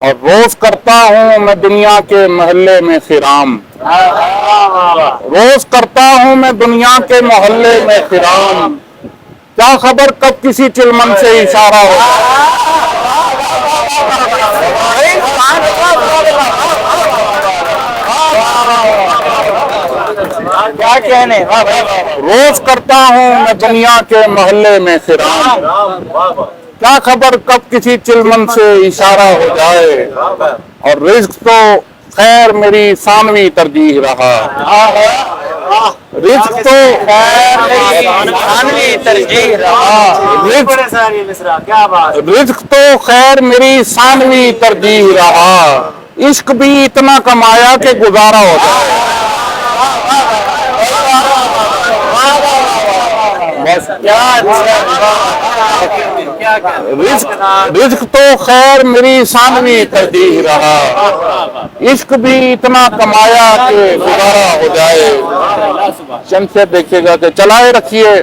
और रोज करता हूँ मैं दुनिया के मोहल्ले में फिराम। रोज करता हूँ मैं दुनिया के मोहल्ले में फिराम। क्या खबर कब किसी चिलमन से इशारा हो। क्या कहने। रोज करता हूँ मैं दुनिया के मोहल्ले में फिराम। क्या खबर कब किसी चिलमन से इशारा हो जाए। और रिज्क तो खैर मेरी सानवी तरजीह रहा। रिज्क तो खैर मेरी सानवी तरजीह रहा। रिज्क तो खैर मेरी सानवी तरजीह रहा। इश्क भी इतना कमाया कि गुजारा हो जाए। रिज्क तो खैर मेरी सानवी तरजीह रहा। इश्क भी इतना कमाया कि गुजारा हो जाए। चंद से देखिएगा कि चलाए रखिए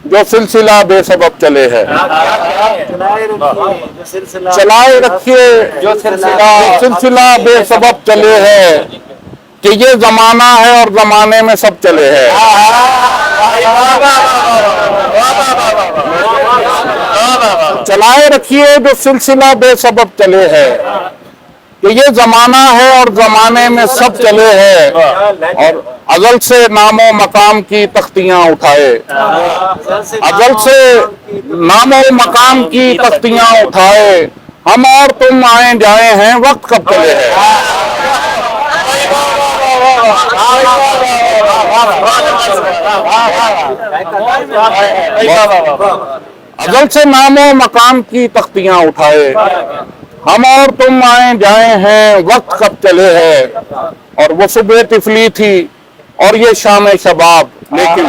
जो सिलसिला बेसबब चले है। चलाए रखिए जो सिलसिला बेसबब चले है कि ये जमाना है और जमाने में सब चले हैं। चलाए रखिए जो सिलसिला बेसबब चले है कि ये जमाना है और जमाने में सब चले हैं। और अजल से नामो मकाम की तख्तियां उठाए। अजल से नामो मकाम की तख्तियां उठाए। हम और तुम आए जाए हैं वक्त कब चले हैं। अजल से नामो मकाम की तख्तियां उठाए। हम और तुम आए जाए हैं वक्त कब चले हैं। और वो सुबह तिफली थी और ये शाम शबाब। लेकिन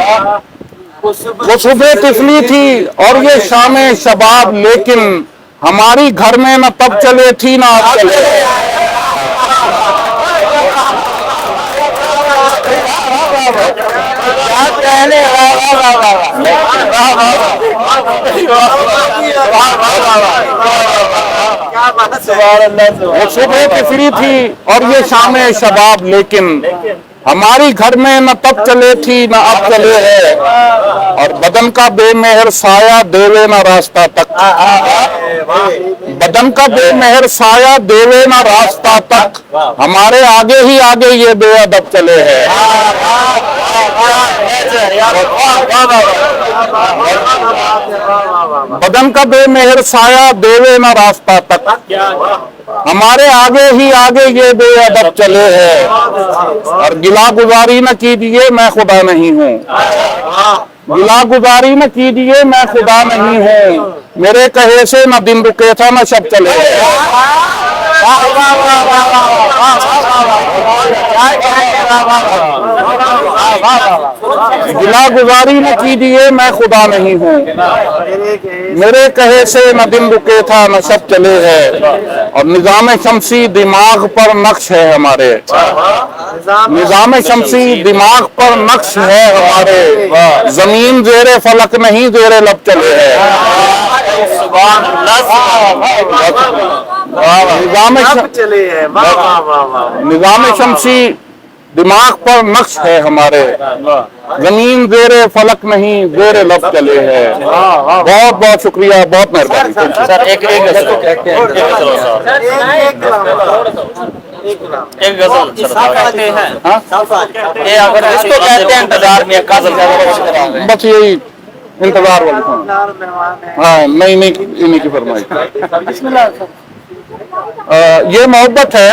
वो सुबह तिफली थी और ये शाम शबाब। लेकिन हमारी घर में न तब चले थी ना अब चले। वो सुबह तिफरी थी और ये शाम शबाब। लेकिन हमारी घर में न तब चले थी न अब चले है। और बदन का बेमेहर साया देवे न रास्ता तक। बदन का बेमेहर साया देवे न रास्ता तक। हमारे आगे ही आगे ये बेअदब चले हैं। बदन का बेमेहर साया देवे न रास्ता तक। हमारे आगे ही आगे ये बेअदब चले हैं। और गिला गुजारी न कीजिए मैं खुदा नहीं हूँ। गिला गुजारी न कीजिए मैं खुदा नहीं हूँ। मेरे कहे से न दिन रुके था न शब चले। गिला गुजारी न कीजिए मैं खुदा नहीं हूँ। मेरे कहे से न दिन रुके था न शब चले है। और निजाम शमसी दिमाग पर नक्श है हमारे। निजाम शमसी दिमाग पर नक्श है हमारे। जमीन जेरे फलक नहीं जेरे लब चले है। निजाम शमसी दिमाग पर नक्श है हमारे। जमीन जेरे फलक नहीं जेरे लब चले है। बहुत बहुत शुक्रिया, बहुत मेहरबानी सर। एक गजल ये अगर इसको कहते हैं इंतजार में गजल। बस यही इंतजार वाली। हाँ नहीं इन्हीं की फरमाइश। ये मोहब्बत है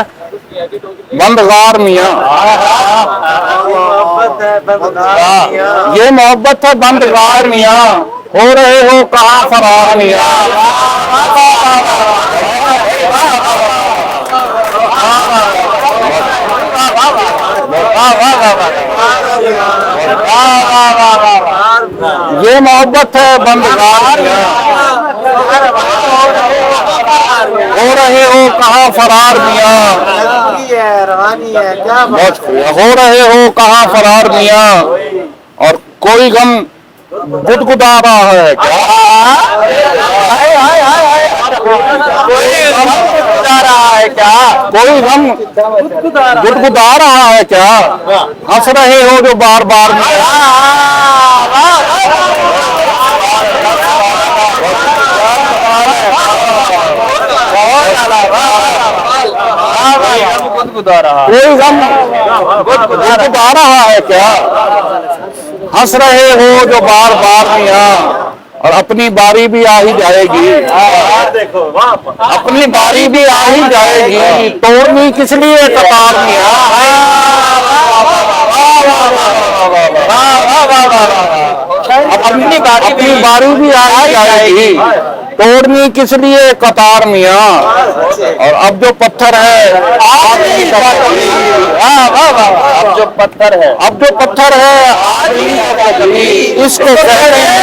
बंदगार मियाँ। ये मोहब्बत है बंदगार मियाँ। हो रहे हो कहाँ फरार मियाँ। ये मोहब्बत है बंदगार मियाँ। हो रहे हो कहाँ फरार मियाँ। हो रहे हो कहाँ फरार मियाँ। और कोई गम गुदगुदा रहा है क्या। जा रहा है क्या? कोई गम गुदगुदा रहा है क्या? हंस रहे हो जो बार बार गुदगुदा रहा है। कोई गम गुदगुदा रहा है क्या? हंस रहे हो जो बार बार मियां, और अपनी बारी भी आ ही जाएगी। देखो वाह, अपनी बारी भी आ ही जाएगी, तोड़नी किस लिए कतार मियां। अपनी बारी भी आ ही जाएगी, तोड़नी किस लिए कतार मियां। और अब जो पत्थर है अब जो पत्थर है, अब जो पत्थर है इसको कहते हैं